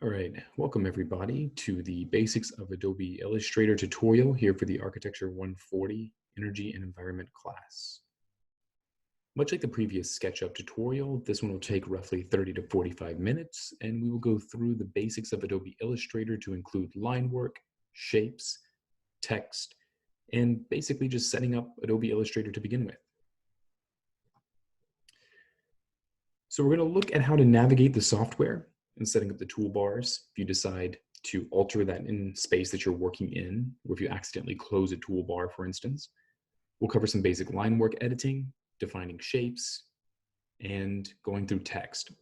All right, welcome everybody to the Basics of Adobe Illustrator tutorial here for the Architecture 140 Energy and Environment class. Much like the previous SketchUp tutorial, this one will take roughly 30 to 45 minutes, and we will go through the basics of Adobe Illustrator to include line work, shapes, text, and basically just setting up Adobe Illustrator to begin with. So we're going to look at how to navigate the software and setting up the toolbars if you decide to alter that in space that you're working in, or if you accidentally close a toolbar, for instance. We'll cover some basic line work editing, defining shapes, and going through text.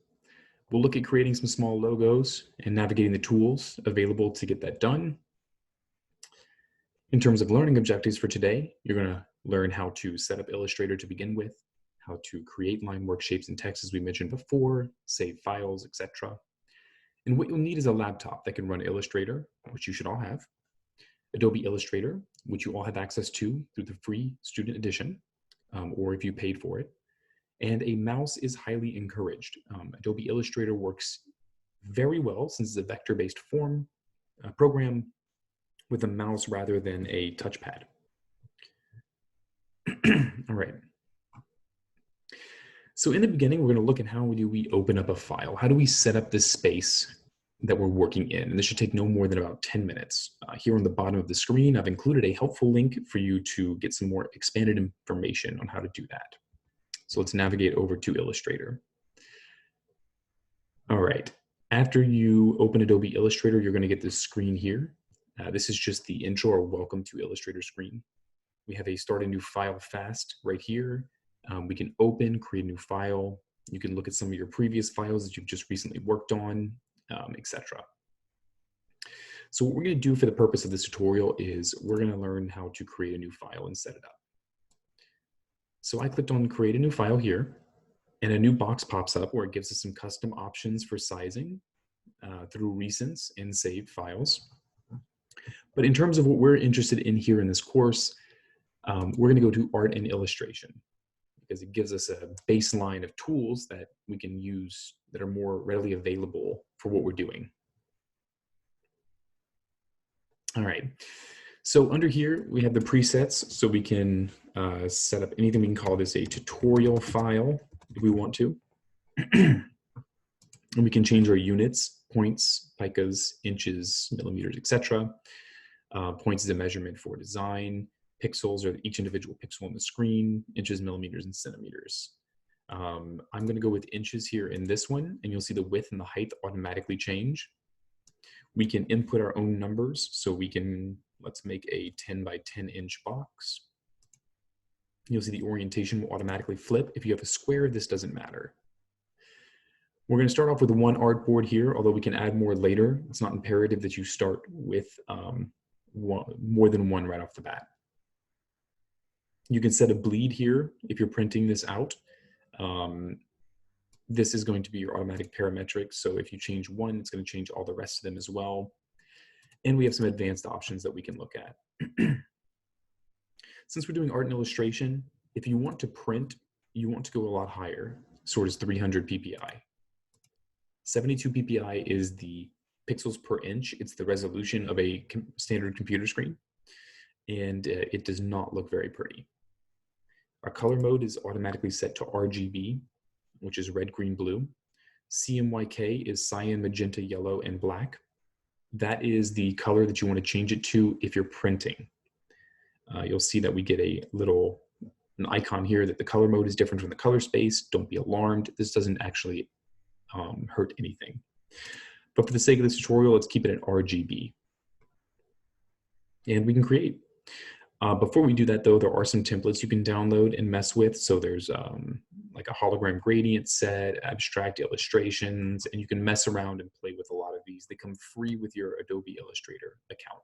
We'll look at creating some small logos and navigating the tools available to get that done. In terms of learning objectives for today, you're going to learn how to set up Illustrator to begin with, how to create line work, shapes, and text as we mentioned before, save files, etc. And what you'll need is a laptop that can run Illustrator, which you should all have, Adobe Illustrator, which you all have access to through the free student edition, or if you paid for it. And a mouse is highly encouraged. Adobe Illustrator works very well since it's a vector-based form program with a mouse rather than a touchpad. All right. So in the beginning, we're going to look at how do we open up a file? How do we set up this space that we're working in? And this should take no more than about 10 minutes. Here on the bottom of the screen, I've included a helpful link for you to get some more expanded information on how to do that. So let's navigate over to Illustrator. All right. After you open Adobe Illustrator, you're going to get this screen here. This is just the intro or welcome to Illustrator screen. We have a start a new file fast right here. We can open, create a new file. You can look at some of your previous files that you've just recently worked on, etc. So what we're going to do for the purpose of this tutorial is we're going to learn how to create a new file and set it up. So I clicked on create a new file here, and a new box pops up where it gives us some custom options for sizing through recents and saved files. But in terms of what we're interested in here in this course, we're going to go to Art and Illustration, because it gives us a baseline of tools that we can use that are more readily available for what we're doing. All right, so under here, we have the presets, so we can set up anything. We can call this a tutorial file if we want to. And we can change our units, points, picas, inches, millimeters, etc. Points is a measurement for design. Pixels are each individual pixel on the screen, inches, millimeters, and centimeters. I'm going to go with inches here in this one, and you'll see the width and the height automatically change. We can input our own numbers, so we can, let's make a 10 by 10 inch box. You'll see the orientation will automatically flip. If you have a square, this doesn't matter. We're going to start off with one artboard here, although we can add more later. It's not imperative that you start with more than one right off the bat. You can set a bleed here if you're printing this out. This is going to be your automatic parametric. So if you change one, it's going to change all the rest of them as well. And we have some advanced options that we can look at. Since we're doing art and illustration, if you want to print, you want to go a lot higher. Sort is 300 ppi. 72 ppi is the pixels per inch. It's the resolution of a standard computer screen. And it does not look very pretty. Our color mode is automatically set to RGB, which is red, green, blue. CMYK is cyan, magenta, yellow, and black. That is the color that you want to change it to if you're printing. You'll see that we get an icon here that the color mode is different from the color space. Don't be alarmed. This doesn't actually hurt anything. But for the sake of this tutorial, let's keep it at RGB. And we can create. Before we do that, though, there are some templates you can download and mess with. So there's like a hologram gradient set, abstract illustrations, and you can mess around and play with a lot of these. They come free with your Adobe Illustrator account.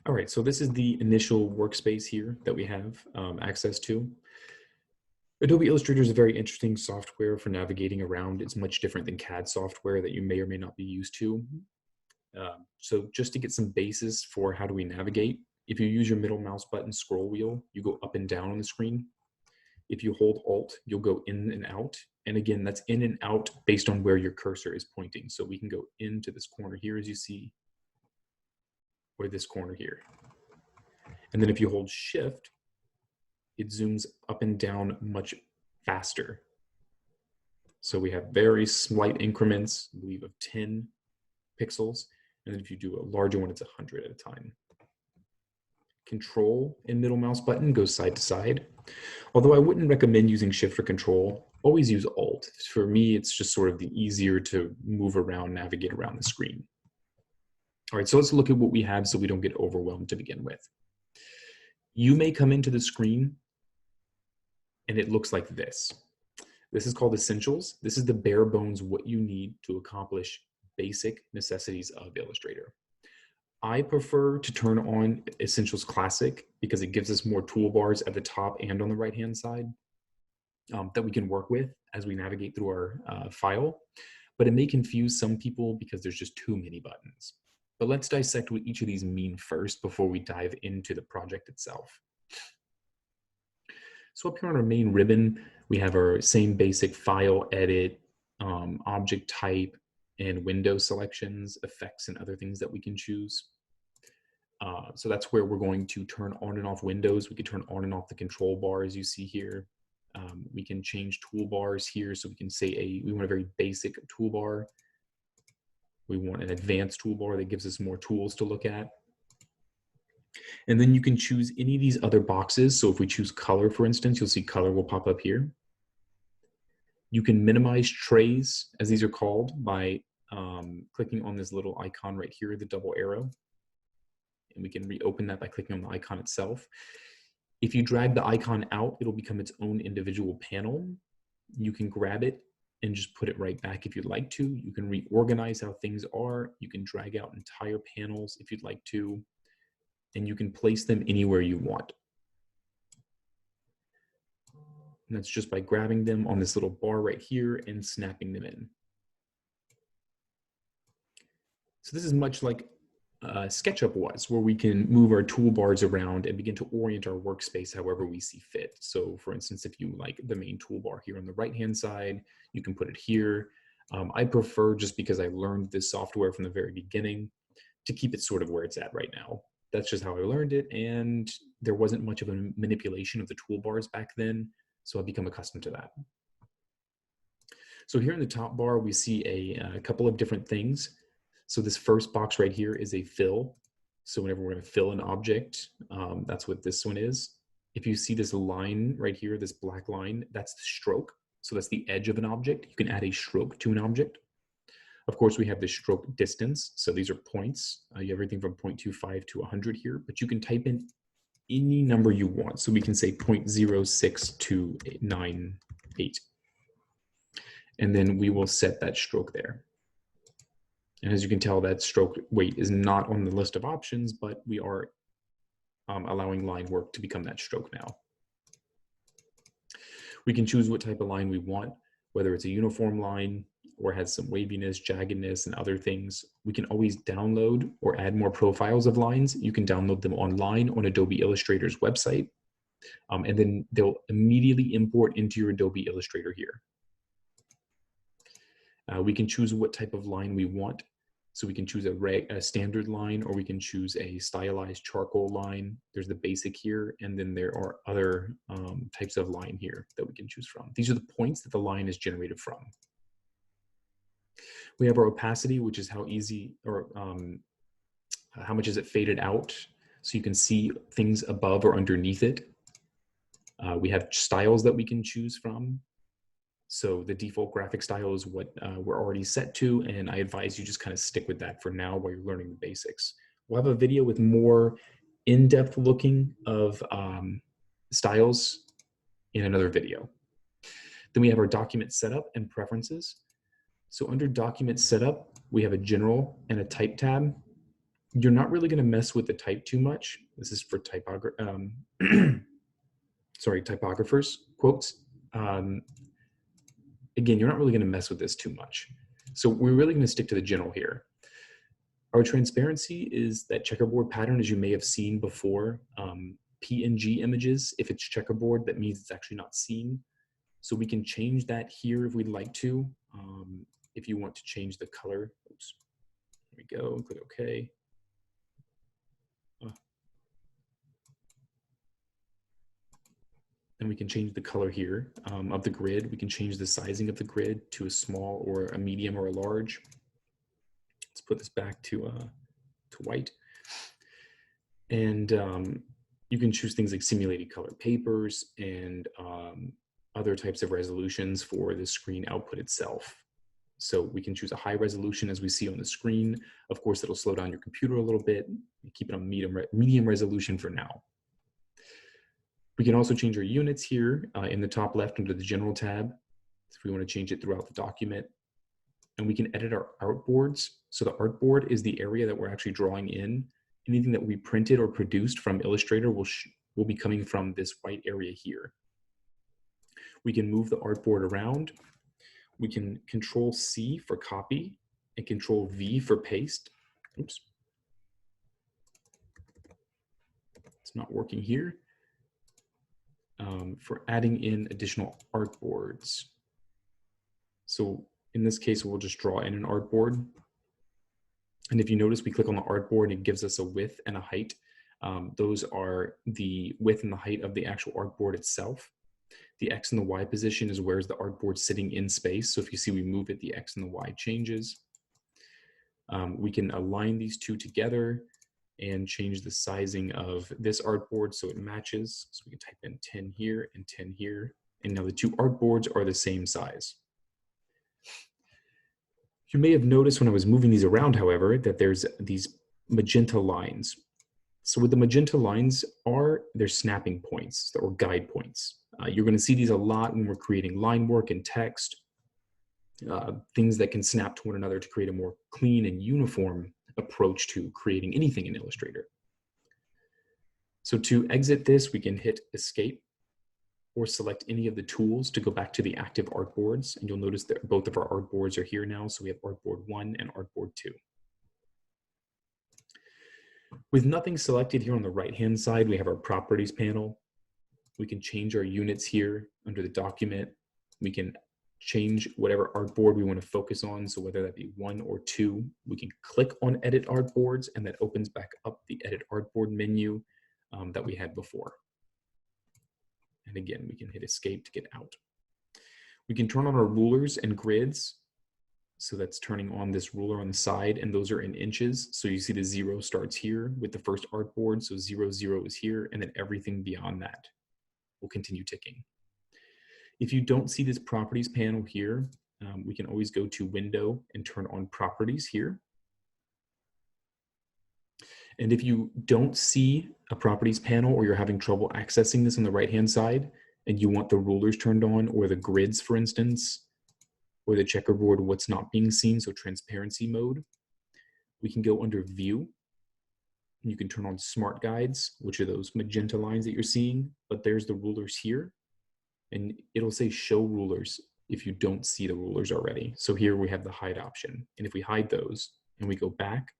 All right, so this is the initial workspace here that we have access to. Adobe Illustrator is a very interesting software for navigating around. It's much different than CAD software that you may or may not be used to. So just to get some basis for how do we navigate, If you use your middle mouse button scroll wheel, you go up and down on the screen. If you hold Alt, you'll go in and out. And again, that's in and out based on where your cursor is pointing. So we can go into this corner here, as you see, or this corner here. And then if you hold Shift, it zooms up and down much faster. So we have very slight increments, I believe, of 10 pixels. And then if you do a larger one, it's 100 at a time. Control and middle mouse button goes side to side. Although I wouldn't recommend using Shift or Control, always use Alt. For me, it's just sort of the easier to move around, navigate around the screen. All right, so let's look at what we have so we don't get overwhelmed to begin with. You may come into the screen and it looks like this. This is called Essentials. This is the bare bones what you need to accomplish basic necessities of Illustrator. I prefer to turn on Essentials Classic because it gives us more toolbars at the top and on the right-hand side that we can work with as we navigate through our file. But it may confuse some people because there's just too many buttons. But let's dissect what each of these mean first before we dive into the project itself. So up here on our main ribbon, we have our same basic file, edit, object type, and window selections, effects, and other things that we can choose. So that's where we're going to turn on and off windows. We can turn on and off the control bar, as you see here. We can change toolbars here. So we can say we want a very basic toolbar. We want an advanced toolbar that gives us more tools to look at. And then you can choose any of these other boxes. So if we choose color, for instance, you'll see color will pop up here. You can minimize trays, as these are called, by clicking on this little icon right here, the double arrow. And we can reopen that by clicking on the icon itself. If you drag the icon out, it'll become its own individual panel. You can grab it and just put it right back if you'd like to. You can reorganize how things are. You can drag out entire panels if you'd like to. And you can place them anywhere you want. And that's just by grabbing them on this little bar right here and snapping them in. So this is much like SketchUp was, where we can move our toolbars around and begin to orient our workspace however we see fit. So for instance, if you like the main toolbar here on the right-hand side, you can put it here. I prefer, just because I learned this software from the very beginning, to keep it sort of where it's at right now. That's just how I learned it, and there wasn't much of a manipulation of the toolbars back then, so I've become accustomed to that. So here in the top bar, we see a couple of different things. So this first box right here is a fill. So whenever we're going to fill an object, that's what this one is. If you see this line right here, this black line, that's the stroke. So that's the edge of an object. You can add a stroke to an object. Of course, we have the stroke distance. So these are points. You have everything from 0.25 to 100 here, but you can type in any number you want. So we can say 0.06298. And then we will set that stroke there. And as you can tell, that stroke weight is not on the list of options, but we are allowing line work to become that stroke now. We can choose what type of line we want, whether it's a uniform line or has some waviness, jaggedness, and other things. We can always download or add more profiles of lines. You can download them online on Adobe Illustrator's website, and then they'll immediately import into your Adobe Illustrator here. We can choose what type of line we want. So we can choose a standard line, or we can choose a stylized charcoal line. There's the basic here, and then there are other types of line here that we can choose from. These are the points that the line is generated from. We have our opacity, which is how easy or how much is it faded out, so you can see things above or underneath it. We have styles that we can choose from. So the default graphic style is what we're already set to, and I advise you just kind of stick with that for now while you're learning the basics. We'll have a video with more in-depth looking of styles in another video. Then we have our document setup and preferences. So under document setup, we have a general and a type tab. You're not really going to mess with the type too much. This is for typographers, quotes. Again, you're not really going to mess with this too much. So we're really going to stick to the general here. Our transparency is that checkerboard pattern, as you may have seen before. PNG images, if it's checkerboard, that means it's actually not seen. So we can change that here if we'd like to. If you want to change the color, oops, there we go, click OK. And we can change the color here of the grid. We can change the sizing of the grid to a small or a medium or a large. Let's put this back to white. And you can choose things like simulated color papers and other types of resolutions for the screen output itself. So we can choose a high resolution as we see on the screen. Of course, it'll slow down your computer a little bit. Keep it on medium resolution for now. We can also change our units here in the top left under the General tab, if we want to change it throughout the document. And we can edit our artboards. So the artboard is the area that we're actually drawing in. Anything that we printed or produced from Illustrator will be coming from this white area here. We can move the artboard around. We can Control C for copy and Control V for paste. Oops. It's not working here. For adding in additional artboards. So in this case, we'll just draw in an artboard. And if you notice, we click on the artboard and it gives us a width and a height. Those are the width and the height of the actual artboard itself. The X and the Y position is where's the artboard sitting in space. So if you see we move it, the X and the Y changes. We can align these two together and change the sizing of this artboard so it matches. So we can type in 10 here and 10 here. And now the two artboards are the same size. You may have noticed when I was moving these around, however, that there's these magenta lines. So what the magenta lines are, they're snapping points or guide points. You're going to see these a lot when we're creating line work and text, things that can snap to one another to create a more clean and uniform approach to creating anything in Illustrator. So to exit this, we can hit Escape or select any of the tools to go back to the active artboards. And you'll notice that both of our artboards are here now. So we have artboard 1 and artboard 2. With nothing selected here on the right-hand side, we have our properties panel. We can change our units here under the document. We can change whatever artboard we want to focus on. So whether that be 1 or 2, we can click on Edit Artboards, and that opens back up the Edit Artboard menu that we had before. And again, we can hit Escape to get out. We can turn on our rulers and grids. So that's turning on this ruler on the side, and those are in inches. So you see the 0 starts here with the first artboard. So 0, 0 is here, and then everything beyond that will continue ticking. If you don't see this properties panel here, we can always go to Window and turn on Properties here. And if you don't see a properties panel or you're having trouble accessing this on the right-hand side and you want the rulers turned on or the grids, for instance, or the checkerboard, what's not being seen, so transparency mode, we can go under View. And you can turn on Smart Guides, which are those magenta lines that you're seeing, but there's the rulers here. And it'll say Show Rulers if you don't see the rulers already. So here we have the hide option. And if we hide those and we go back,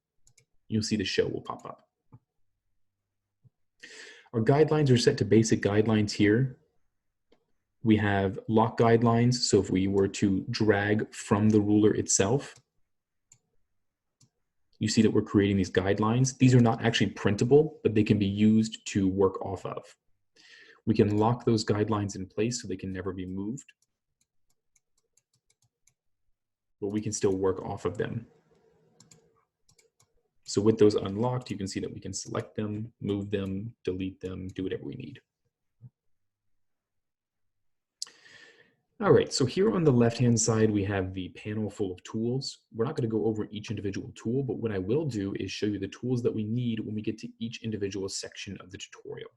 you'll see the show will pop up. Our guidelines are set to basic guidelines here. We have lock guidelines. So if we were to drag from the ruler itself, you see that we're creating these guidelines. These are not actually printable, but they can be used to work off of. We can lock those guidelines in place so they can never be moved, but we can still work off of them. So with those unlocked, you can see that we can select them, move them, delete them, do whatever we need. All right, so here on the left-hand side, we have the panel full of tools. We're not going to go over each individual tool, but what I will do is show you the tools that we need when we get to each individual section of the tutorial.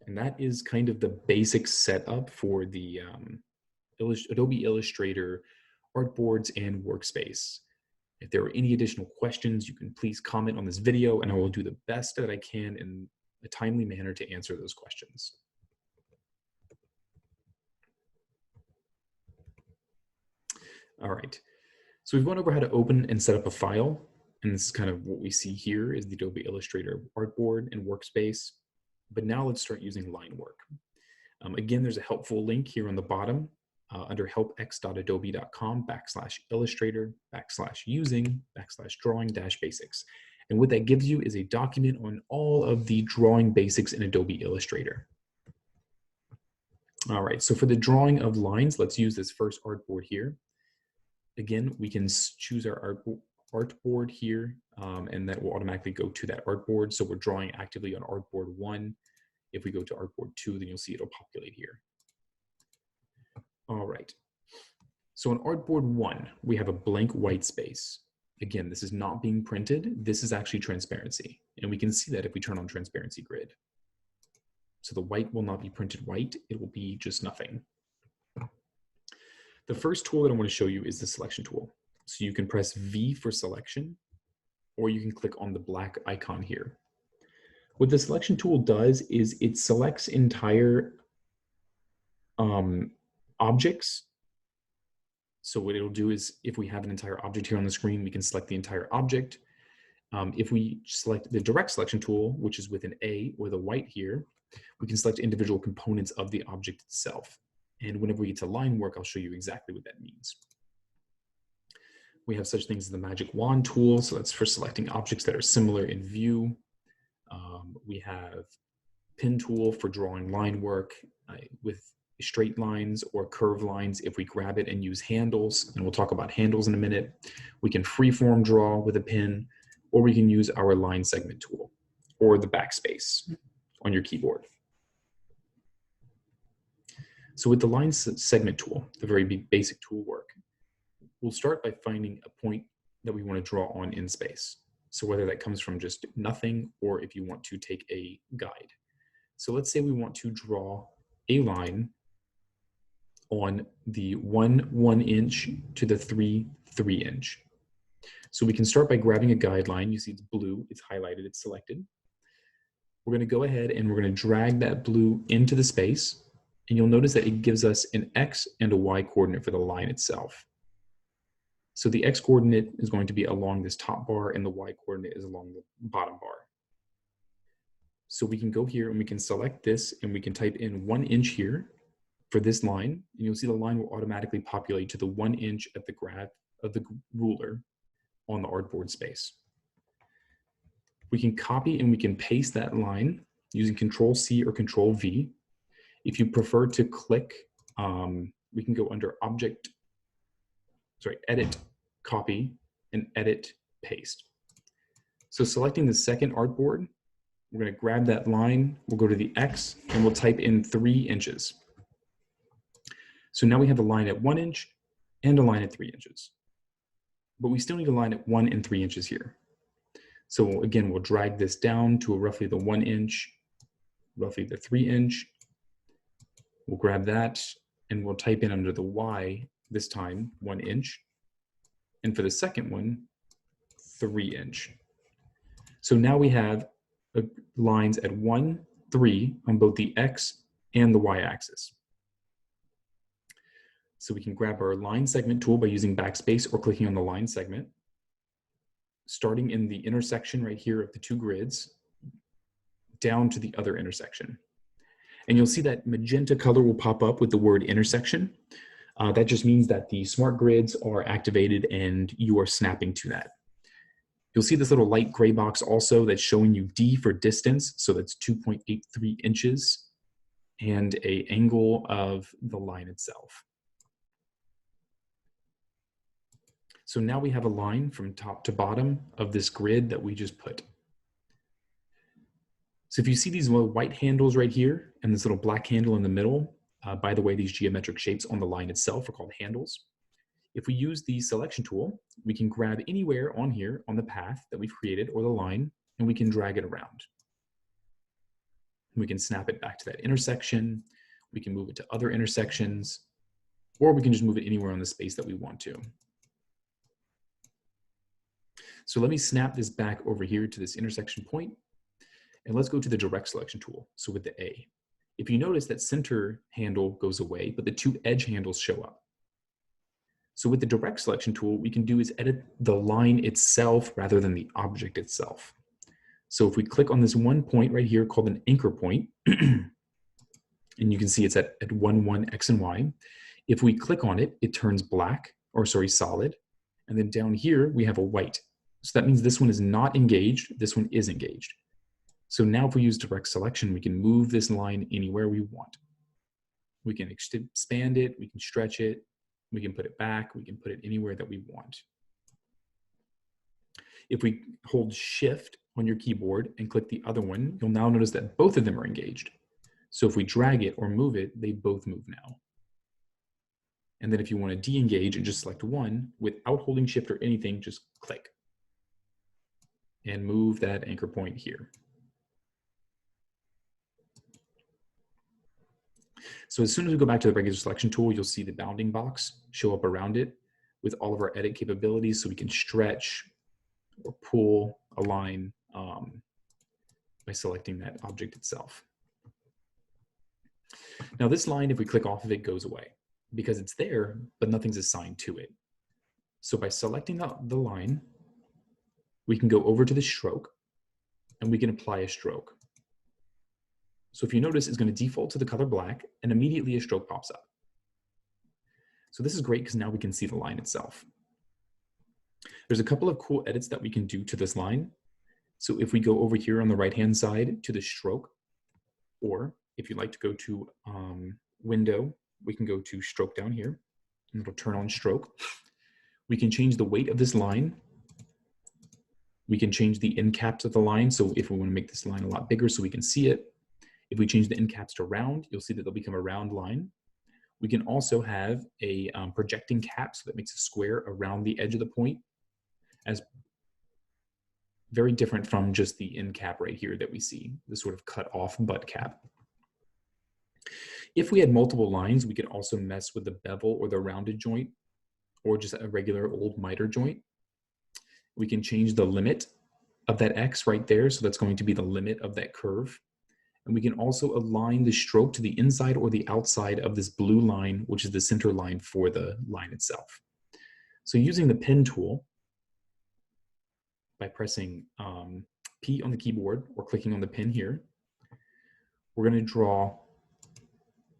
And that is kind of the basic setup for the Adobe Illustrator artboards and workspace. If there are any additional questions, you can please comment on this video and I will do the best that I can in a timely manner to answer those questions. All right, So we've gone over how to open and set up a file. And this is kind of what we see here is the Adobe Illustrator artboard and workspace. But now let's start using line work. Again, there's a helpful link here on the bottom under helpx.adobe.com/illustrator/using/drawing-basics. And what that gives you is a document on all of the drawing basics in Adobe Illustrator. All right, so for the drawing of lines, let's use this first artboard here. Again, we can choose our artboard here, and that will automatically go to that artboard. So we're drawing actively on artboard 1. If we go to artboard 2, then you'll see it'll populate here. All right. So on artboard 1, we have a blank white space. Again, this is not being printed. This is actually transparency. And we can see that if we turn on transparency grid. So the white will not be printed white. It will be just nothing. The first tool that I want to show you is the selection tool. So you can press V for selection, or you can click on the black icon here. What the selection tool does is it selects entire objects. So what it'll do is if we have an entire object here on the screen, we can select the entire object. If we select the direct selection tool, which is with an A or the white here, we can select individual components of the object itself. And whenever we get to line work, I'll show you exactly what that means. We have such things as the magic wand tool. So that's for selecting objects that are similar in view. We have pen tool for drawing line work with straight lines or curved lines if we grab it and use handles, and we'll talk about handles in a minute. We can freeform draw with a pen, or we can use our line segment tool or the backspace on your keyboard. So with the line segment tool, the very basic tool work, we'll start by finding a point that we want to draw on in space. So whether that comes from just nothing or if you want to take a guide. So let's say we want to draw a line on the 1 inch to the 3 inch. So we can start by grabbing a guideline. You see it's blue, it's highlighted, it's selected. We're going to go ahead and we're going to drag that blue into the space. And you'll notice that it gives us an X and a Y coordinate for the line itself. So the X coordinate is going to be along this top bar and the Y coordinate is along the bottom bar. So we can go here and we can select this and we can type in 1 inch here for this line. And you'll see the line will automatically populate to the 1 inch at the graph of the ruler on the artboard space. We can copy and we can paste that line using Control-C or Control-V. If you prefer to click, we can go under Edit, Copy, and Edit, Paste. So selecting the second artboard, we're going to grab that line, we'll go to the X, and we'll type in 3 inches. So now we have a line at 1 inch and a line at 3 inches. But we still need a line at 1 and 3 inches here. So again, we'll drag this down to roughly the 1 inch, roughly the 3 inch. We'll grab that and we'll type in under the Y this time 1 inch. And for the second one, 3 inch. So now we have lines at 1, 3 on both the X and the Y axis. So we can grab our line segment tool by using backspace or clicking on the line segment, starting in the intersection right here of the two grids, down to the other intersection. And you'll see that magenta color will pop up with the word intersection. That just means that the smart grids are activated and you are snapping to that. You'll see this little light gray box also that's showing you D for distance. So that's 2.83 inches and an angle of the line itself. So now we have a line from top to bottom of this grid that we just put. So if you see these little white handles right here and this little black handle in the middle, by the way, these geometric shapes on the line itself are called handles. If we use the selection tool, we can grab anywhere on here on the path that we've created or the line, and we can drag it around. We can snap it back to that intersection. We can move it to other intersections, or we can just move it anywhere on the space that we want to. So let me snap this back over here to this intersection point, and let's go to the direct selection tool. So with the A, if you notice that center handle goes away, but the two edge handles show up. So with the direct selection tool, what we can do is edit the line itself rather than the object itself. So if we click on this one point right here called an anchor point, and you can see it's at 1, 1, X and Y. If we click on it, it turns black, or sorry, solid. And then down here, we have a white. So that means this one is not engaged, this one is engaged. So now if we use direct selection, we can move this line anywhere we want. We can expand it, we can stretch it, we can put it back, we can put it anywhere that we want. If we hold Shift on your keyboard and click the other one, you'll now notice that both of them are engaged. So if we drag it or move it, they both move now. And then if you want to de-engage and just select one, without holding Shift or anything, just click and move that anchor point here. So as soon as we go back to the regular selection tool, you'll see the bounding box show up around it with all of our edit capabilities, so we can stretch or pull a line by selecting that object itself. Now this line, if we click off of it, goes away because it's there, but nothing's assigned to it. So by selecting the line, we can go over to the stroke and we can apply a stroke. So if you notice, it's going to default to the color black and immediately a stroke pops up. So this is great because now we can see the line itself. There's a couple of cool edits that we can do to this line. So if we go over here on the right-hand side to the stroke, or if you'd like to go to window, we can go to stroke down here and it'll turn on stroke. We can change the weight of this line. We can change the end caps of the line. So if we want to make this line a lot bigger so we can see it, if we change the end caps to round, you'll see that they'll become a round line. We can also have a projecting cap, so that makes a square around the edge of the point, as very different from just the end cap right here that we see, the sort of cut off butt cap. If we had multiple lines, we could also mess with the bevel or the rounded joint, or just a regular old miter joint. We can change the limit of that X right there, so that's going to be the limit of that curve. And we can also align the stroke to the inside or the outside of this blue line, which is the center line for the line itself. So using the pen tool, by pressing P on the keyboard or clicking on the pen here, we're going to draw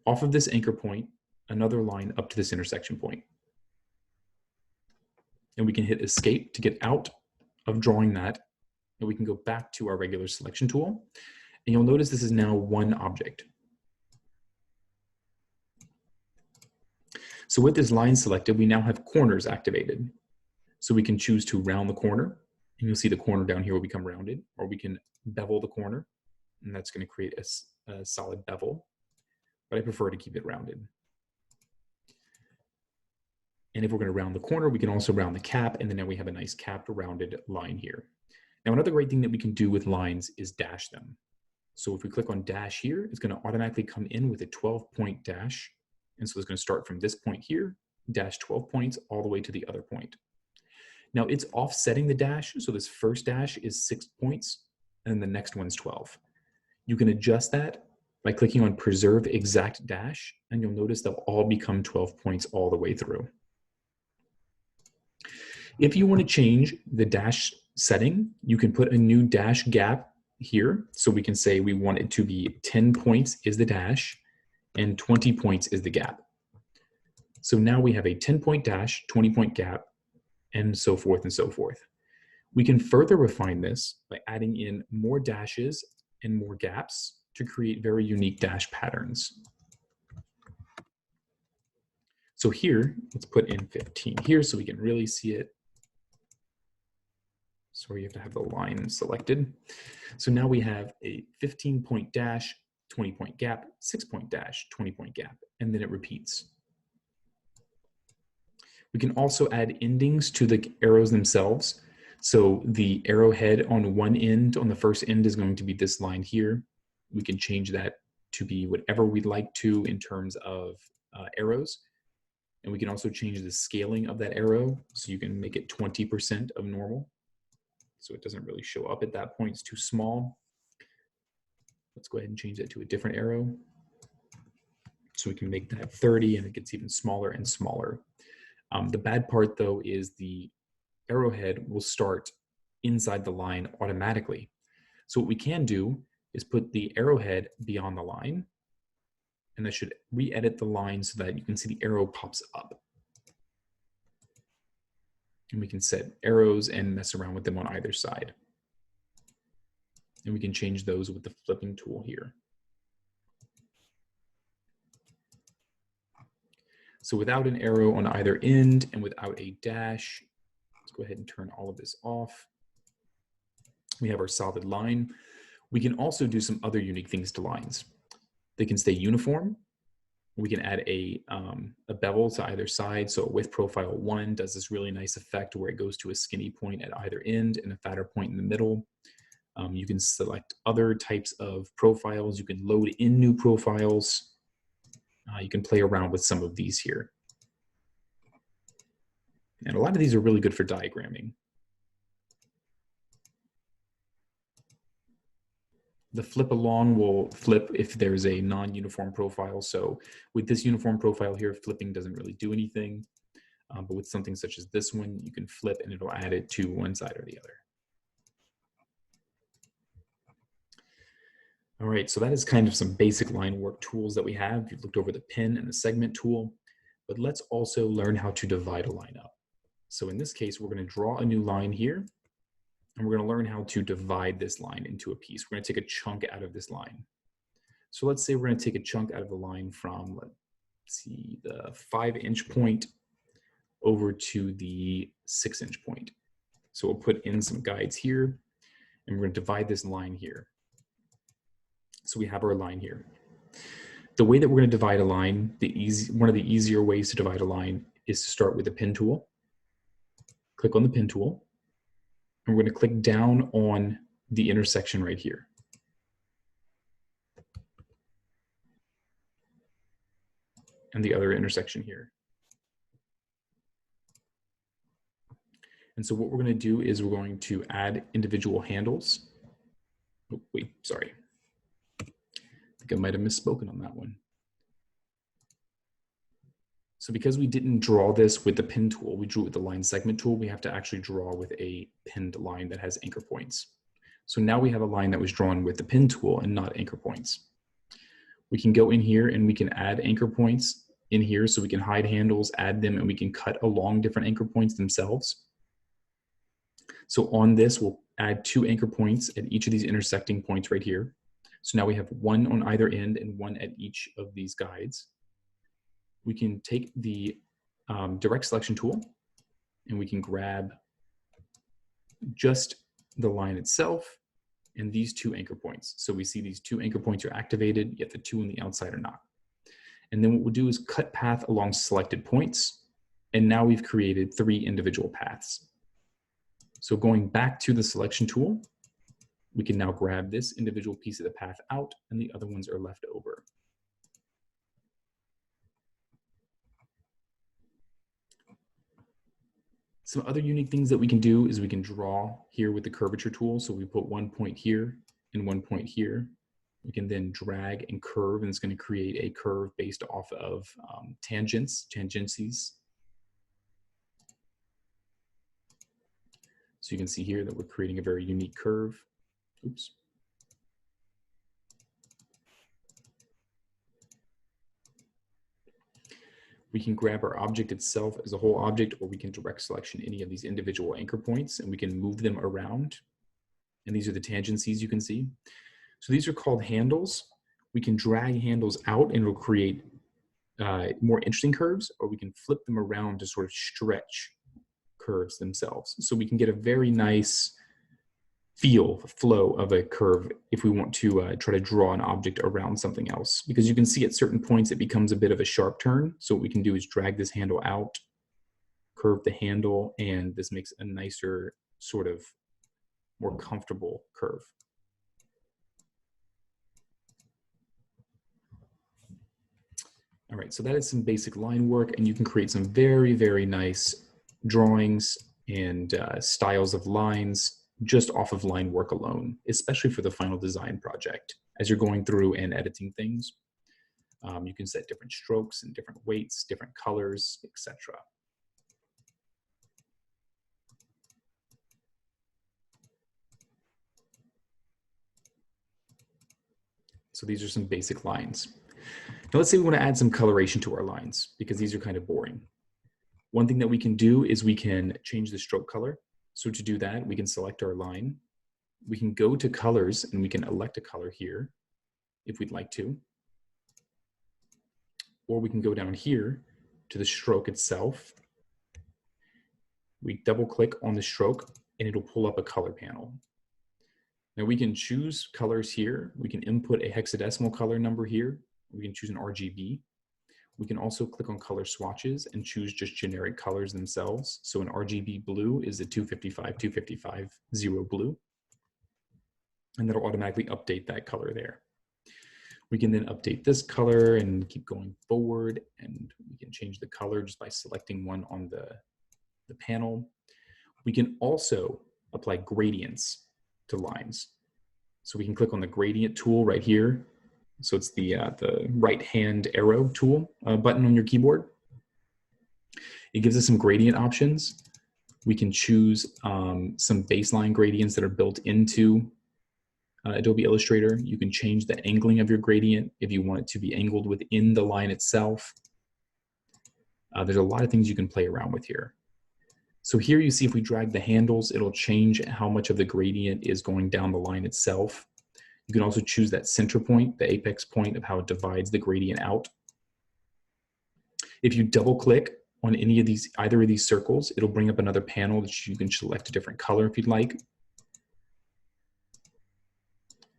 off of this anchor point another line up to this intersection point. And we can hit Escape to get out of drawing that, and we can go back to our regular selection tool. And you'll notice this is now one object. So with this line selected, we now have corners activated. So we can choose to round the corner, and you'll see the corner down here will become rounded, or we can bevel the corner, and that's going to create a solid bevel, but I prefer to keep it rounded. And if we're going to round the corner, we can also round the cap, and then now we have a nice capped rounded line here. Now another great thing that we can do with lines is dash them. So if we click on dash here, it's going to automatically come in with a 12-point dash. And so it's going to start from this point here, dash 12 points all the way to the other point. Now it's offsetting the dash. So this first dash is 6 points and the next one's 12. You can adjust that by clicking on preserve exact dash, and you'll notice they'll all become 12 points all the way through. If you want to change the dash setting, you can put a new dash gap here. So we can say we want it to be 10 points is the dash and 20 points is the gap. So now we have a 10-point dash, 20-point gap, and so forth and so forth. We can further refine this by adding in more dashes and more gaps to create very unique dash patterns. So here, let's put in 15 here so we can really see it. So you have to have the line selected. So now we have a 15-point dash, 20-point gap, 6-point dash, 20-point gap, and then it repeats. We can also add endings to the arrows themselves. So the arrowhead on one end, on the first end, is going to be this line here. We can change that to be whatever we'd like to in terms of arrows. And we can also change the scaling of that arrow. So you can make it 20% of normal. So it doesn't really show up at that point, it's too small. Let's go ahead and change that to a different arrow. So we can make that 30 and it gets even smaller and smaller. The bad part, though, is the arrowhead will start inside the line automatically. So what we can do is put the arrowhead beyond the line, and that should re-edit the line so that you can see the arrow pops up. And we can set arrows and mess around with them on either side. And we can change those with the flipping tool here. So without an arrow on either end and without a dash, let's go ahead and turn all of this off. We have our solid line. We can also do some other unique things to lines. They can stay uniform. We can add a bevel to either side. So with profile 1 does this really nice effect where it goes to a skinny point at either end and a fatter point in the middle. You can select other types of profiles. You can load in new profiles. You can play around with some of these here. And a lot of these are really good for diagramming. The flip along will flip if there's a non-uniform profile. So with this uniform profile here, flipping doesn't really do anything. But with something such as this one, you can flip and it'll add it to one side or the other. All right, so that is kind of some basic line work tools that we have. You've looked over the pin and the segment tool, but let's also learn how to divide a line up. So in this case, we're going to draw a new line here, and we're going to learn how to divide this line into a piece. We're going to take a chunk out of this line. So let's say we're going to take a chunk out of the line from, let's see, the 5-inch point over to the 6-inch point. So we'll put in some guides here, and we're going to divide this line here. So we have our line here. The way that we're going to divide a line, one of the easier ways to divide a line is to start with the pin tool. Click on the pin tool, and we're going to click down on the intersection right here. And the other intersection here. And so what we're going to do is we're going to add individual handles. Oh, wait, sorry. I think I might have misspoken on that one. So because we didn't draw this with the pin tool, we drew it with the line segment tool, we have to actually draw with a pinned line that has anchor points. So now we have a line that was drawn with the pin tool and not anchor points. We can go in here and we can add anchor points in here, so we can hide handles, add them, and we can cut along different anchor points themselves. So on this, we'll add 2 anchor points at each of these intersecting points right here. So now we have 1 on either end and 1 at each of these guides. We can take the direct selection tool and we can grab just the line itself and these 2 anchor points. So we see these 2 anchor points are activated, yet the 2 on the outside are not. And then what we'll do is cut path along selected points. And now we've created 3 individual paths. So going back to the selection tool, we can now grab this individual piece of the path out and the other ones are left over. Some other unique things that we can do is we can draw here with the curvature tool. So we put 1 point here and 1 point here. We can then drag and curve, and it's going to create a curve based off of tangencies. So you can see here that we're creating a very unique curve. Oops. We can grab our object itself as a whole object, or we can direct selection any of these individual anchor points, and we can move them around. And these are the tangencies you can see. So these are called handles. We can drag handles out and it'll create more interesting curves, or we can flip them around to sort of stretch curves themselves. So we can get a very nice flow of a curve if we want to try to draw an object around something else, because you can see at certain points it becomes a bit of a sharp turn. So what we can do is drag this handle out, curve the handle, and this makes a nicer, sort of more comfortable curve. All right, so that is some basic line work, and you can create some very, very nice drawings and styles of lines just off of line work alone, especially for the final design project. As you're going through and editing things, you can set different strokes and different weights, different colors, etc. So these are some basic lines. Now let's say we want to add some coloration to our lines because these are kind of boring. One thing that we can do is we can change the stroke color. So to do that, we can select our line. We can go to colors and we can elect a color here if we'd like to. Or we can go down here to the stroke itself. We double click on the stroke and it'll pull up a color panel. Now we can choose colors here. We can input a hexadecimal color number here. We can choose an RGB. We can also click on color swatches and choose just generic colors themselves. So an RGB blue is a 255, 255, 0 blue. And that'll automatically update that color there. We can then update this color and keep going forward, and we can change the color just by selecting one on the panel. We can also apply gradients to lines. So we can click on the gradient tool right here. So it's the right hand arrow tool button on your keyboard. It gives us some gradient options. We can choose some baseline gradients that are built into Adobe Illustrator. You can change the angling of your gradient if you want it to be angled within the line itself. There's a lot of things you can play around with here. So here you see if we drag the handles, it'll change how much of the gradient is going down the line itself. You can also choose that center point, the apex point of how it divides the gradient out. If you double click on any of these, either of these circles, it'll bring up another panel that you can select a different color if you'd like.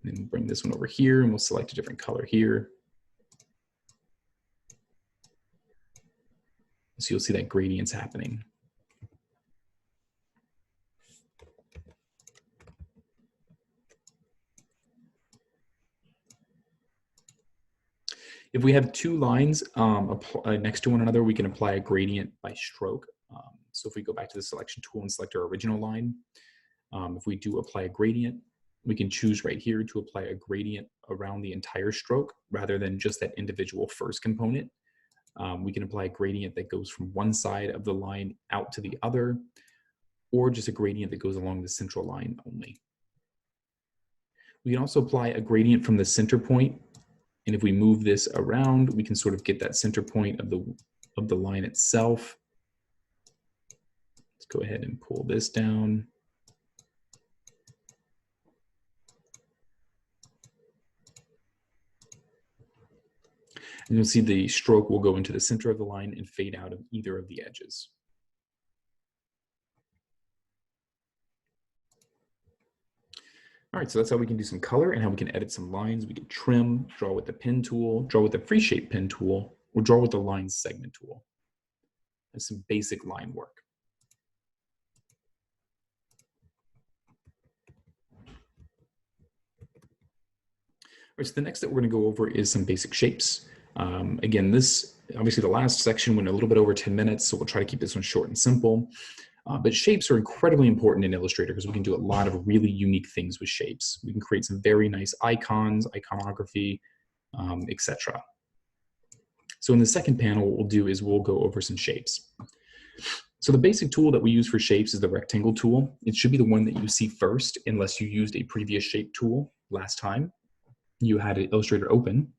And then bring this one over here and we'll select a different color here. So you'll see that gradient's happening. If we have two lines next to one another, we can apply a gradient by stroke. So if we go back to the selection tool and select our original line, if we do apply a gradient, we can choose right here to apply a gradient around the entire stroke rather than just that individual first component. We can apply a gradient that goes from one side of the line out to the other, or just a gradient that goes along the central line only. We can also apply a gradient from the center point. And if we move this around, we can sort of get that center point of the line itself. Let's go ahead and pull this down. And you'll see the stroke will go into the center of the line and fade out of either of the edges. All right, so that's how we can do some color and how we can edit some lines. We can trim, draw with the pen tool, draw with the free shape pen tool, or draw with the line segment tool. That's some basic line work. All right, so the next that we're going to go over is some basic shapes. Again, this, obviously the last section went a little bit over 10 minutes, so we'll try to keep this one short and simple. But shapes are incredibly important in Illustrator because we can do a lot of really unique things with shapes. We can create some very nice icons, iconography, etc. So in the second panel, what we'll do is we'll go over some shapes. So the basic tool that we use for shapes is the rectangle tool. It should be the one that you see first unless you used a previous shape tool last time you had Illustrator open.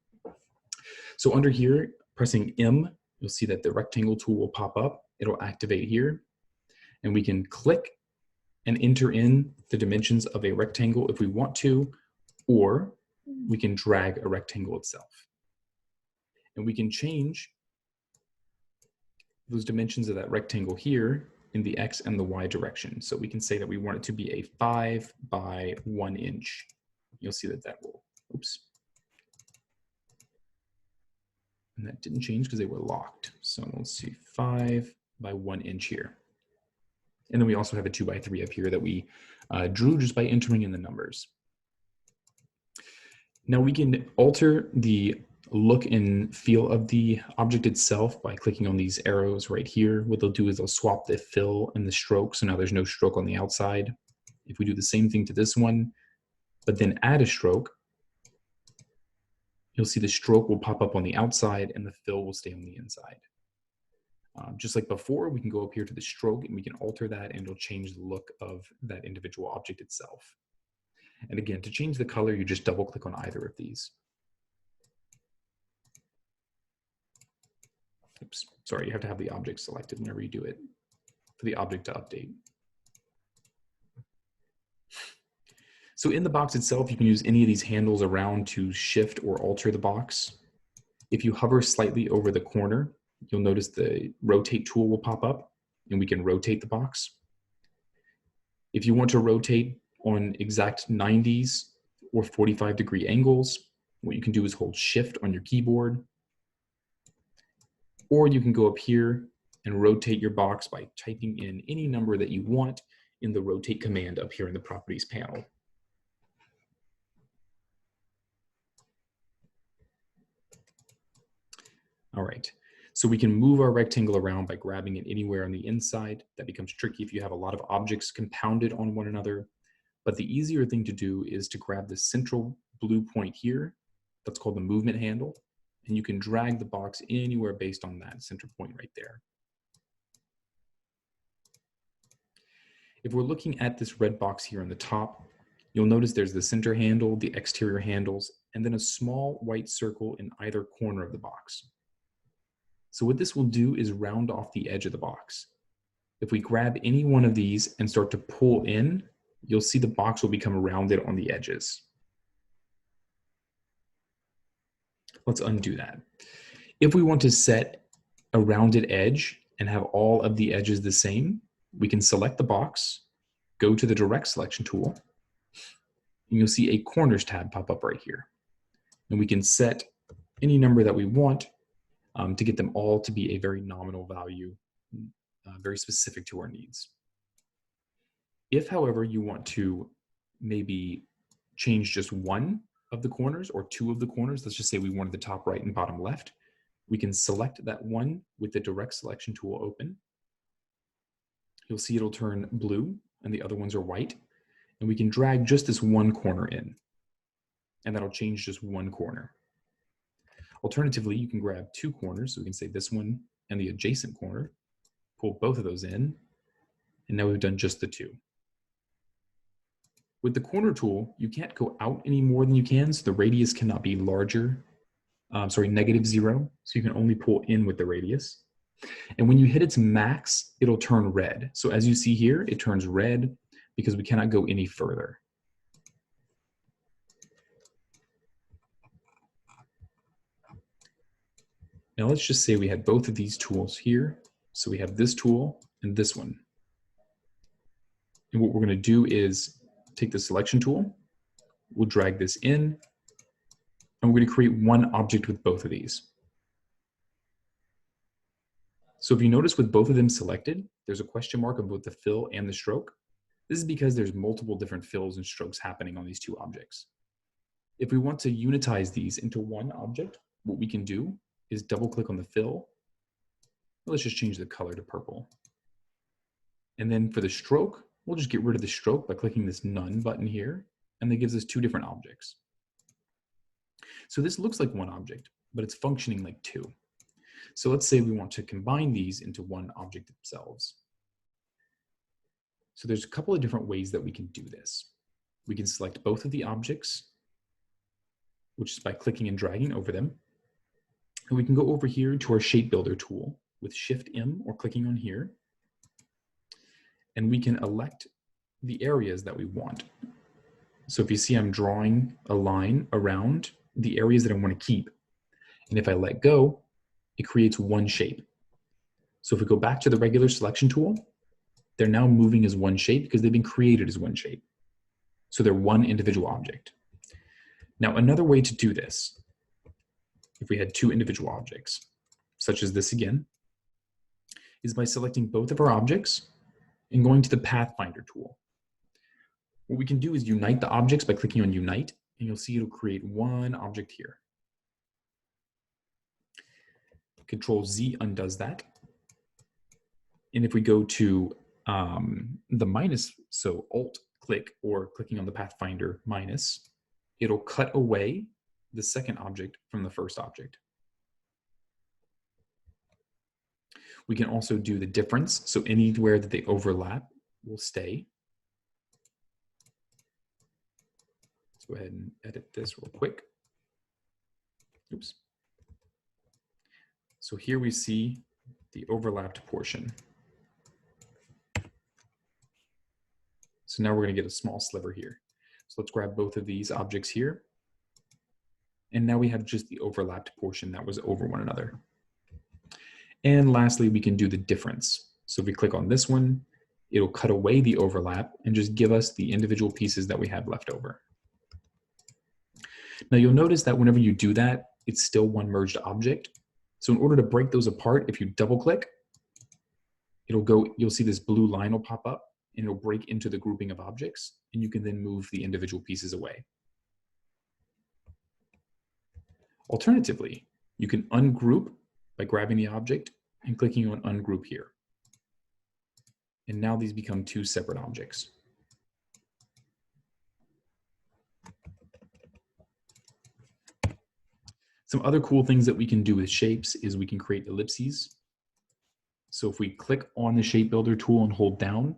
So under here, pressing M, you'll see that the rectangle tool will pop up. It'll activate here. And we can click and enter in the dimensions of a rectangle if we want to, or we can drag a rectangle itself. And we can change those dimensions of that rectangle here in the X and the Y direction. So we can say that we want it to be a 5 by 1 inch. You'll see that that will, oops. And that didn't change because they were locked. So let's see, 5 by 1 inch here. And then we also have a 2 by 3 up here that we drew just by entering in the numbers. Now we can alter the look and feel of the object itself by clicking on these arrows right here. What they'll do is they'll swap the fill and the stroke. So now there's no stroke on the outside. If we do the same thing to this one, but then add a stroke, you'll see the stroke will pop up on the outside and the fill will stay on the inside. Just like before, we can go up here to the stroke and we can alter that and it'll change the look of that individual object itself. And again, to change the color, you just double click on either of these. Oops, sorry, you have to have the object selected whenever you do it for the object to update. So in the box itself, you can use any of these handles around to shift or alter the box. If you hover slightly over the corner, you'll notice the rotate tool will pop up and we can rotate the box. If you want to rotate on exact 90s or 45-degree angles, what you can do is hold Shift on your keyboard, or you can go up here and rotate your box by typing in any number that you want in the rotate command up here in the properties panel. All right, so we can move our rectangle around by grabbing it anywhere on the inside. That becomes tricky if you have a lot of objects compounded on one another. But the easier thing to do is to grab the central blue point here. That's called the movement handle. And you can drag the box anywhere based on that center point right there. If we're looking at this red box here on the top, you'll notice there's the center handle, the exterior handles, and then a small white circle in either corner of the box. So what this will do is round off the edge of the box. If we grab any one of these and start to pull in, you'll see the box will become rounded on the edges. Let's undo that. If we want to set a rounded edge and have all of the edges the same, we can select the box, go to the direct selection tool, and you'll see a corners tab pop up right here. And we can set any number that we want to get them all to be a very nominal value, very specific to our needs. If, however, you want to maybe change just one of the corners or two of the corners, let's just say we wanted the top right and bottom left, we can select that one with the direct selection tool open. You'll see it'll turn blue and the other ones are white. And we can drag just this one corner in, and that'll change just one corner. Alternatively, you can grab two corners, so we can say this one and the adjacent corner, pull both of those in, and now we've done just the two. With the corner tool, you can't go out any more than you can, so the radius cannot be larger, -0, so you can only pull in with the radius. And when you hit its max, it'll turn red. So as you see here, it turns red because we cannot go any further. Now let's just say we had both of these tools here. So we have this tool and this one. And what we're going to do is take the selection tool, we'll drag this in, and we're going to create one object with both of these. So if you notice with both of them selected, there's a question mark on both the fill and the stroke. This is because there's multiple different fills and strokes happening on these two objects. If we want to unitize these into one object, what we can do is double click on the fill. Let's just change the color to purple. And then for the stroke, we'll just get rid of the stroke by clicking this none button here, and that gives us two different objects. So this looks like one object, but it's functioning like two. So let's say we want to combine these into one object themselves. So there's a couple of different ways that we can do this. We can select both of the objects, which is by clicking and dragging over them. And we can go over here to our Shape Builder tool with Shift M or clicking on here. And we can elect the areas that we want. So if you see, I'm drawing a line around the areas that I want to keep. And if I let go, it creates one shape. So if we go back to the regular selection tool, they're now moving as one shape because they've been created as one shape. So they're one individual object. Now, another way to do this, if we had two individual objects, such as this again, is by selecting both of our objects and going to the Pathfinder tool. What we can do is unite the objects by clicking on Unite, and you'll see it'll create one object here. Control Z undoes that. And if we go to the minus, so Alt click or clicking on the Pathfinder minus, it'll cut away the second object from the first object. We can also do the difference, so anywhere that they overlap will stay. Let's go ahead and edit this real quick. Oops. So here we see the overlapped portion. So now we're going to get a small sliver here. So let's grab both of these objects here. And now we have just the overlapped portion that was over one another. And lastly, we can do the difference. So if we click on this one, it'll cut away the overlap and just give us the individual pieces that we have left over. Now you'll notice that whenever you do that, it's still one merged object. So in order to break those apart, if you double click, you'll see this blue line will pop up and it'll break into the grouping of objects, and you can then move the individual pieces away. Alternatively, you can ungroup by grabbing the object and clicking on ungroup here. And now these become two separate objects. Some other cool things that we can do with shapes is we can create ellipses. So if we click on the shape builder tool and hold down,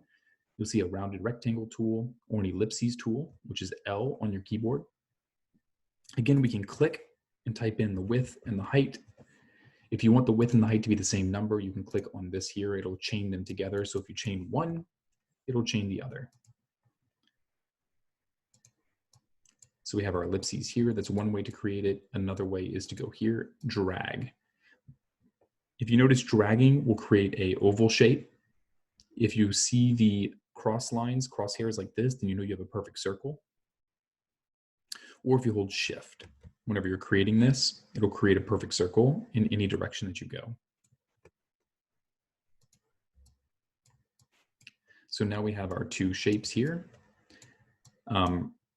you'll see a rounded rectangle tool or an ellipses tool, which is L on your keyboard. Again, we can click and type in the width and the height. If you want the width and the height to be the same number, you can click on this here. It'll chain them together. So if you chain one, it'll chain the other. So we have our ellipses here. That's one way to create it. Another way is to go here, drag. If you notice, dragging will create a oval shape. If you see the cross lines, crosshairs like this, then you know you have a perfect circle. Or if you hold shift, whenever you're creating this, it'll create a perfect circle in any direction that you go. So now we have our two shapes here.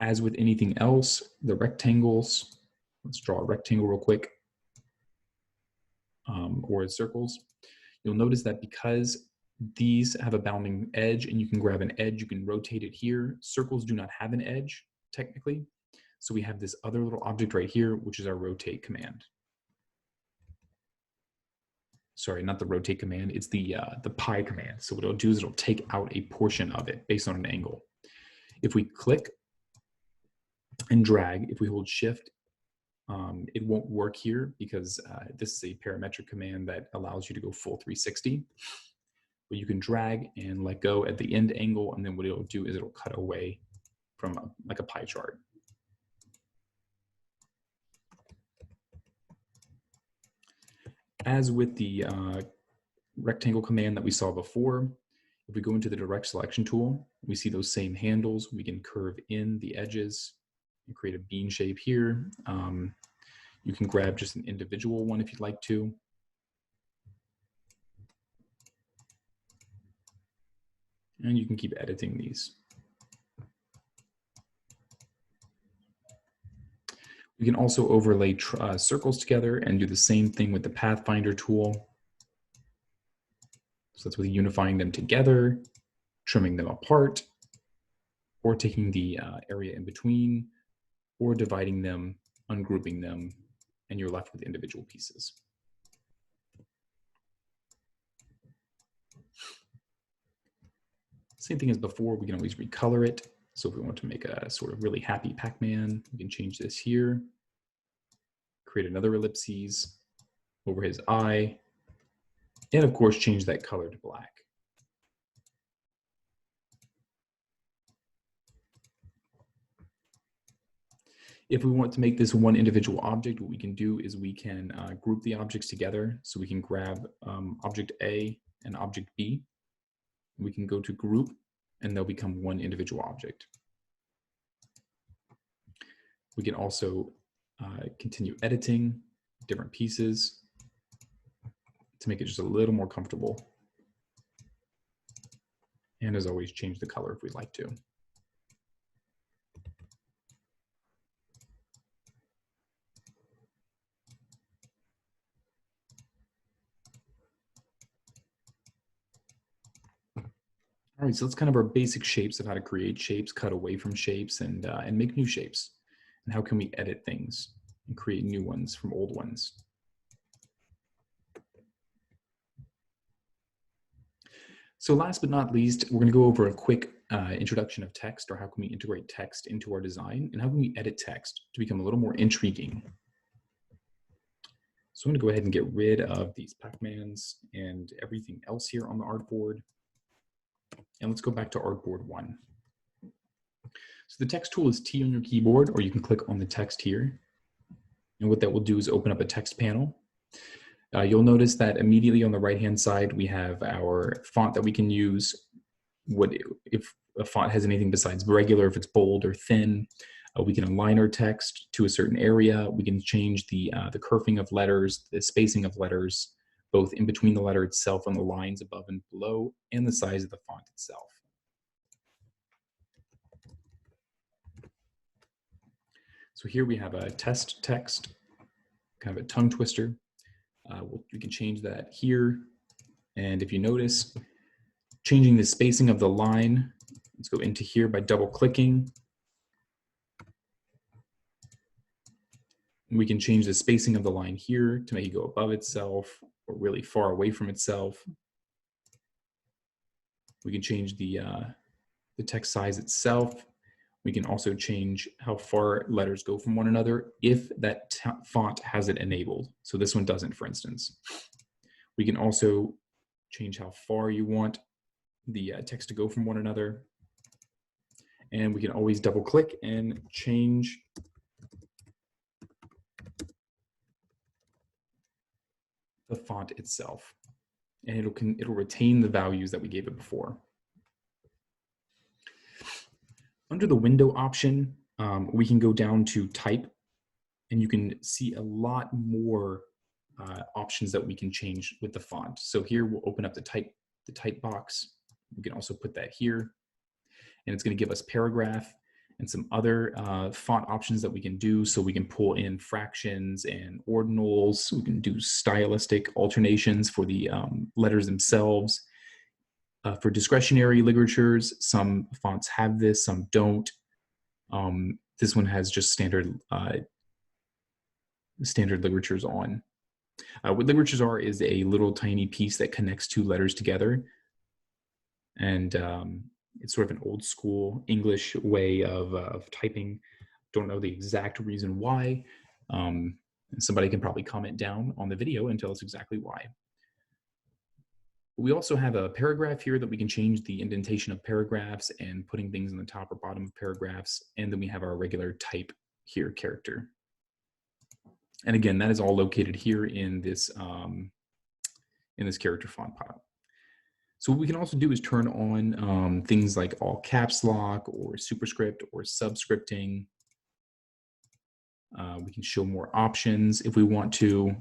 As with anything else, the rectangles, let's draw a rectangle real quick, or circles. You'll notice that because these have a bounding edge and you can grab an edge, you can rotate it here. Circles do not have an edge, technically. So we have this other little object right here, which is our rotate command. Sorry, not the rotate command, it's the pi command. So what it'll do is it'll take out a portion of it based on an angle. If we click and drag, if we hold shift, it won't work here because this is a parametric command that allows you to go full 360. But you can drag and let go at the end angle, and then what it'll do is it'll cut away from like a pie chart. As with the rectangle command that we saw before, if we go into the direct selection tool, we see those same handles. We can curve in the edges and create a bean shape here. You can grab just an individual one if you'd like to. And you can keep editing these. We can also overlay circles together and do the same thing with the Pathfinder tool. So that's with unifying them together, trimming them apart, or taking the area in between, or dividing them, ungrouping them, and you're left with individual pieces. Same thing as before, we can always recolor it. So if we want to make a sort of really happy Pac-Man, we can change this here, create another ellipses over his eye, and of course change that color to black. If we want to make this one individual object, what we can do is we can group the objects together. So we can grab object A and object B. We can go to group, and they'll become one individual object. We can also continue editing different pieces to make it just a little more comfortable. And as always, change the color if we'd like to. All right, so that's kind of our basic shapes of how to create shapes, cut away from shapes, and make new shapes. And how can we edit things and create new ones from old ones. So last but not least, we're going to go over a quick introduction of text, or how can we integrate text into our design, and how can we edit text to become a little more intriguing. So I'm going to go ahead and get rid of these Pac-Mans and everything else here on the artboard. And let's go back to artboard 1. So the text tool is T on your keyboard, or you can click on the text here. And what that will do is open up a text panel. You'll notice that immediately on the right-hand side, we have our font that we can use. If a font has anything besides regular, if it's bold or thin, we can align our text to a certain area. We can change the curving of letters, the spacing of letters, both in between the letter itself and the lines above and below, and the size of the font itself. So here we have a test text, kind of a tongue twister. We can change that here. And if you notice, changing the spacing of the line, let's go into here by double clicking. We can change the spacing of the line here to make it go above itself or really far away from itself. We can change the text size itself. We can also change how far letters go from one another if that font has it enabled. So this one doesn't, for instance. We can also change how far you want the text to go from one another. And we can always double click and change the font itself. And it'll retain the values that we gave it before. Under the window option, we can go down to type, and you can see a lot more options that we can change with the font. So here we'll open up the type box. We can also put that here, and it's going to give us paragraph and some other font options that we can do. So we can pull in fractions and ordinals. We can do stylistic alternations for the letters themselves. For discretionary ligatures, some fonts have this, some don't. This one has just standard ligatures on. What ligatures are is a little tiny piece that connects two letters together. And it's sort of an old school English way of typing. Don't know the exact reason why. Somebody can probably comment down on the video and tell us exactly why. We also have a paragraph here that we can change the indentation of paragraphs and putting things in the top or bottom of paragraphs. And then we have our regular type here character. And again, that is all located here in this character font pop. So what we can also do is turn on things like all caps lock or superscript or subscripting. We can show more options if we want to.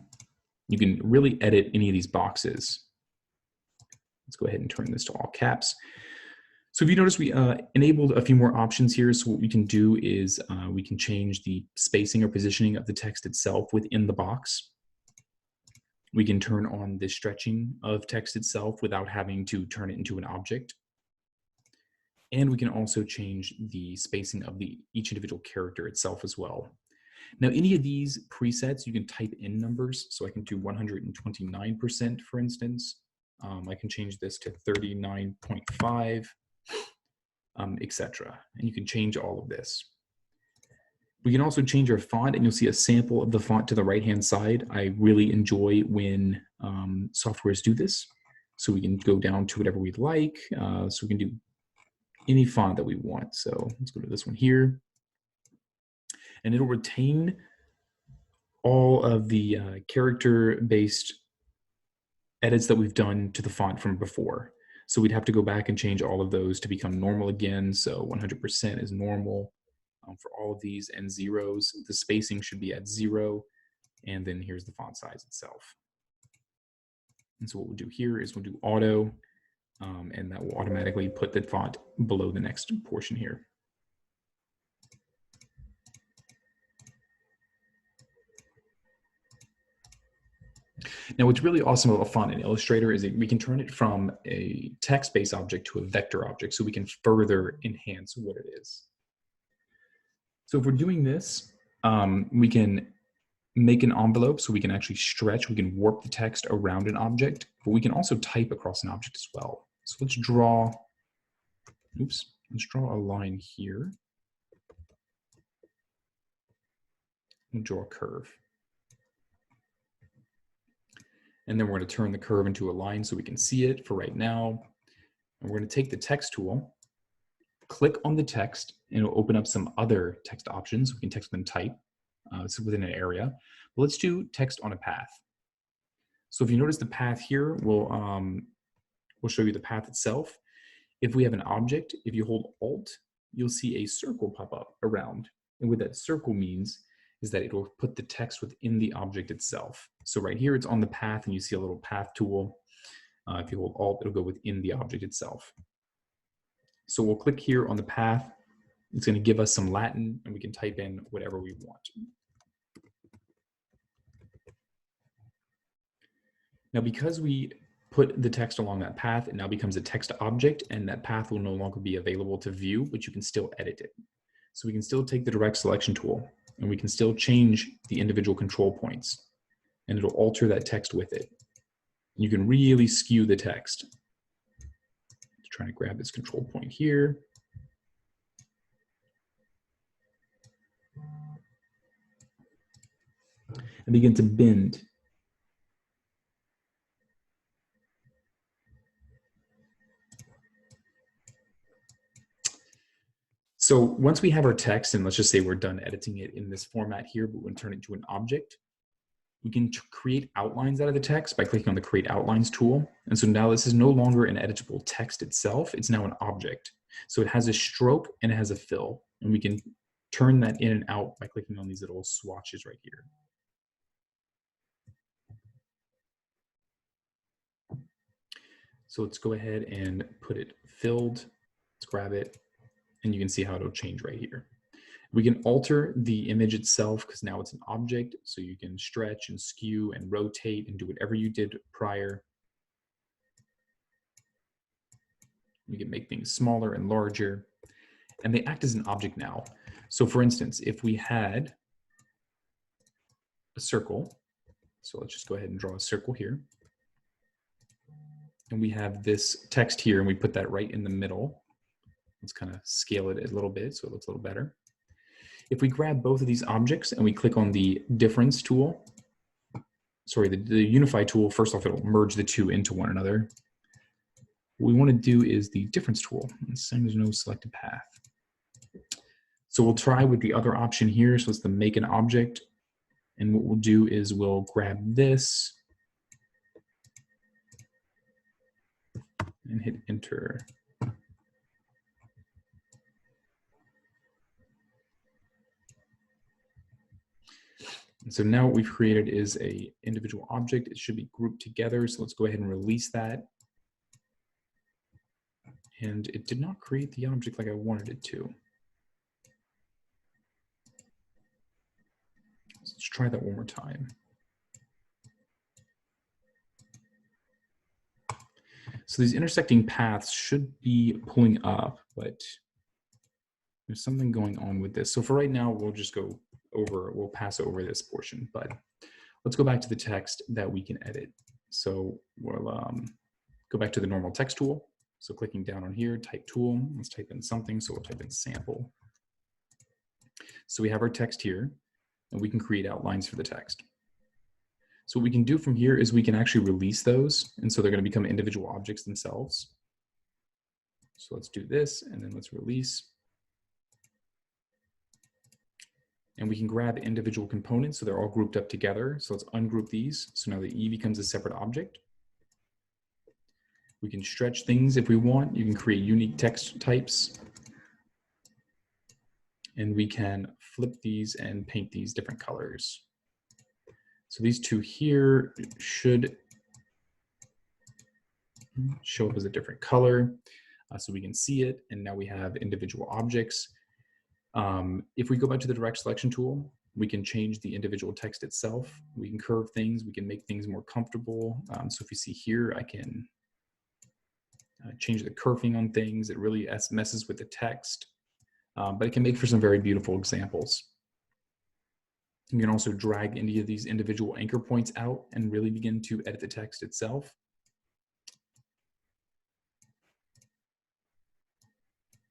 You can really edit any of these boxes. Let's go ahead and turn this to all caps. So if you notice, we enabled a few more options here. So what we can do is we can change the spacing or positioning of the text itself within the box. We can turn on the stretching of text itself without having to turn it into an object. And we can also change the spacing of each individual character itself as well. Now, any of these presets, you can type in numbers. So I can do 129%, for instance. I can change this to 39.5, etc. And you can change all of this. We can also change our font, and you'll see a sample of the font to the right-hand side. I really enjoy when softwares do this. So we can go down to whatever we'd like. So we can do any font that we want. So let's go to this one here. And it'll retain all of the character-based edits that we've done to the font from before. So we'd have to go back and change all of those to become normal again. So 100% is normal for all of these, and zeros. The spacing should be at 0. And then here's the font size itself. And so what we'll do here is we'll do auto, and that will automatically put the font below the next portion here. Now, what's really awesome about a font in Illustrator is that we can turn it from a text-based object to a vector object, so we can further enhance what it is. So if we're doing this, we can make an envelope, so we can actually stretch, we can warp the text around an object, but we can also type across an object as well. So let's draw a line here. We'll draw a curve. And then we're going to turn the curve into a line so we can see it for right now. And we're going to take the text tool, click on the text, and it'll open up some other text options. We can text within type, it's within an area. But let's do text on a path. So if you notice the path here, we'll show you the path itself. If we have an object, if you hold Alt, you'll see a circle pop up around. And what that circle means is that it will put the text within the object itself. So right here, it's on the path, and you see a little path tool. If you hold Alt, it'll go within the object itself. So we'll click here on the path. It's going to give us some Latin, and we can type in whatever we want. Now, because we put the text along that path, it now becomes a text object, and that path will no longer be available to view, but you can still edit it. So we can still take the direct selection tool, and we can still change the individual control points, and it'll alter that text with it. You can really skew the text. Just trying to grab this control point here. And begin to bend. So once we have our text, and let's just say we're done editing it in this format here, but we're going to turn it into an object, we can create outlines out of the text by clicking on the Create Outlines tool. And so now this is no longer an editable text itself, it's now an object. So it has a stroke and it has a fill, and we can turn that in and out by clicking on these little swatches right here. So let's go ahead and put it filled. Let's grab it, and you can see how it'll change right here. We can alter the image itself because now it's an object, so you can stretch and skew and rotate and do whatever you did prior. We can make things smaller and larger, and they act as an object now. So for instance, if we had a circle, so let's just go ahead and draw a circle here, and we have this text here, and we put that right in the middle. Let's kind of scale it a little bit so it looks a little better. If we grab both of these objects and we click on the difference tool, sorry, the unify tool, first off, it'll merge the two into one another. What we want to do is the difference tool. It's saying there's no selected path. So we'll try with the other option here. So it's the make an object. And what we'll do is we'll grab this and hit enter. And so now what we've created is a individual object. It should be grouped together. So let's go ahead and release that. And it did not create the object like I wanted it to. Let's try that one more time. So these intersecting paths should be pulling up, but there's something going on with this. So for right now, we'll just go over, we'll pass over this portion, but let's go back to the text that we can edit. So we'll go back to the normal text tool. So clicking down on here, type tool, let's type in something. So we'll type in sample. So we have our text here, and we can create outlines for the text. So what we can do from here is we can actually release those, and so they're going to become individual objects themselves. So let's do this, and then let's release. And we can grab individual components, so they're all grouped up together. So let's ungroup these. So now the E becomes a separate object. We can stretch things if we want. You can create unique text types. And we can flip these and paint these different colors. So these two here should show up as a different color, so we can see it. And now we have individual objects. If we go back to the direct selection tool, we can change the individual text itself. We can curve things, we can make things more comfortable. So if you see here, I can change the curving on things. It really messes with the text, but it can make for some very beautiful examples. You can also drag any of these individual anchor points out and really begin to edit the text itself.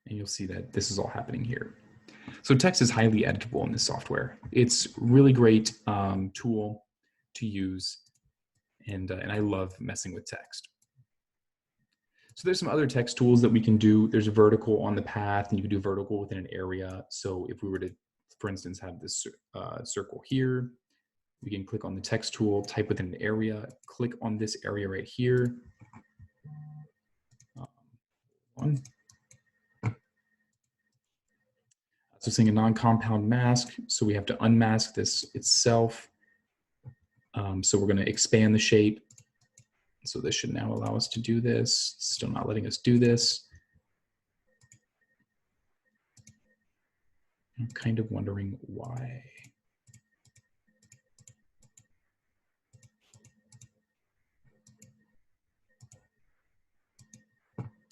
And you'll see that this is all happening here. So text is highly editable in this software. It's really great tool to use, and I love messing with text. So there's some other text tools that we can do. There's a vertical on the path, and you can do vertical within an area. So if we were to, for instance, have this circle here, we can click on the text tool, type within an area, click on this area right here. One. So saying a non-compound mask, so we have to unmask this itself. So we're going to expand the shape. So this should now allow us to do this. It's still not letting us do this. I'm kind of wondering why.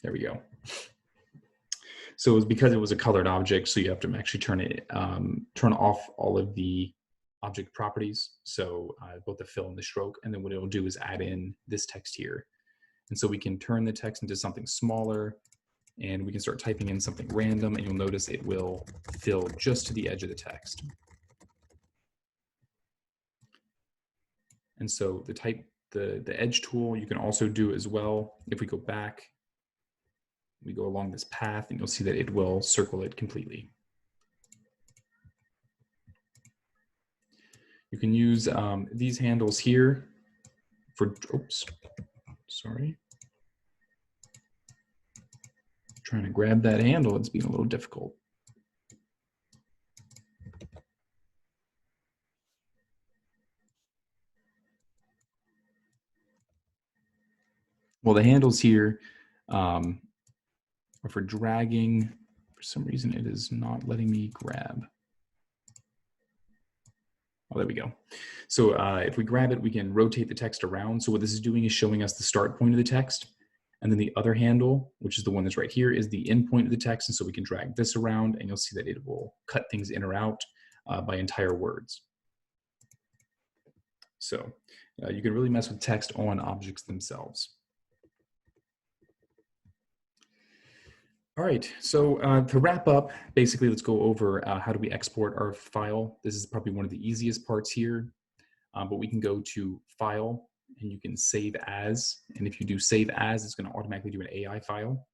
There we go. So it was because it was a colored object, so you have to actually turn off all of the object properties. So both the fill and the stroke, and then what it'll do is add in this text here. And so we can turn the text into something smaller, and we can start typing in something random, and you'll notice it will fill just to the edge of the text. And so the edge tool you can also do as well. If we go back, we go along this path, and you'll see that it will circle it completely. You can use these handles here for, oops, sorry. Trying to grab that handle, it's being a little difficult. Well, the handles here are for dragging. For some reason, it is not letting me grab. Oh, there we go. So if we grab it, we can rotate the text around. So what this is doing is showing us the start point of the text. And then the other handle, which is the one that's right here, is the end point of the text. And so we can drag this around, and you'll see that it will cut things in or out by entire words. So you can really mess with text on objects themselves. All right, so to wrap up, basically, let's go over how do we export our file. This is probably one of the easiest parts here, but we can go to File, and you can Save As. And if you do Save As, it's going to automatically do an AI file.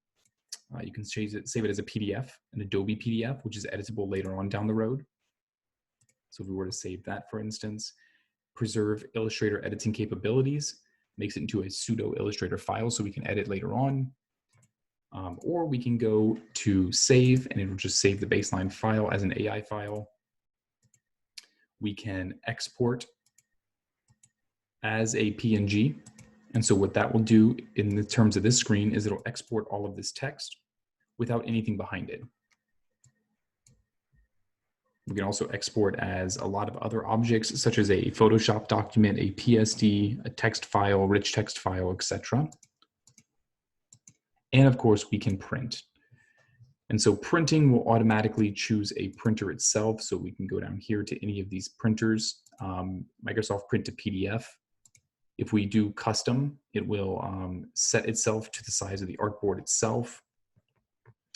You can save it as a PDF, an Adobe PDF, which is editable later on down the road. So if we were to save that, for instance, preserve Illustrator editing capabilities, makes it into a pseudo Illustrator file so we can edit later on. Or we can go to save, and it will just save the baseline file as an AI file. We can export as a PNG. And so what that will do in the terms of this screen is it'll export all of this text without anything behind it. We can also export as a lot of other objects, such as a Photoshop document, a PSD, a text file, rich text file, etc. And of course, we can print. And so printing will automatically choose a printer itself. So we can go down here to any of these printers, Microsoft Print to PDF. If we do custom, it will set itself to the size of the artboard itself.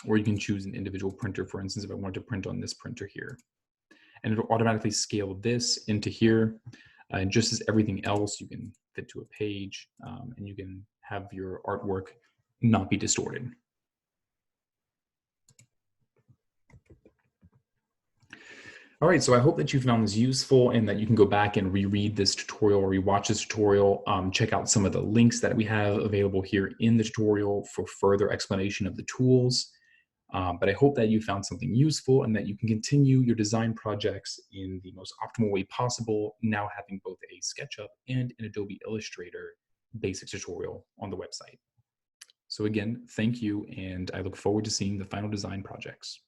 Or you can choose an individual printer. For instance, if I wanted to print on this printer here. And it'll automatically scale this into here. And just as everything else, you can fit to a page, and you can have your artwork not be distorted. All right, so I hope that you found this useful and that you can go back and reread this tutorial or rewatch this tutorial. Check out some of the links that we have available here in the tutorial for further explanation of the tools. But I hope that you found something useful and that you can continue your design projects in the most optimal way possible, now having both a SketchUp and an Adobe Illustrator basics tutorial on the website. So again, thank you, and I look forward to seeing the final design projects.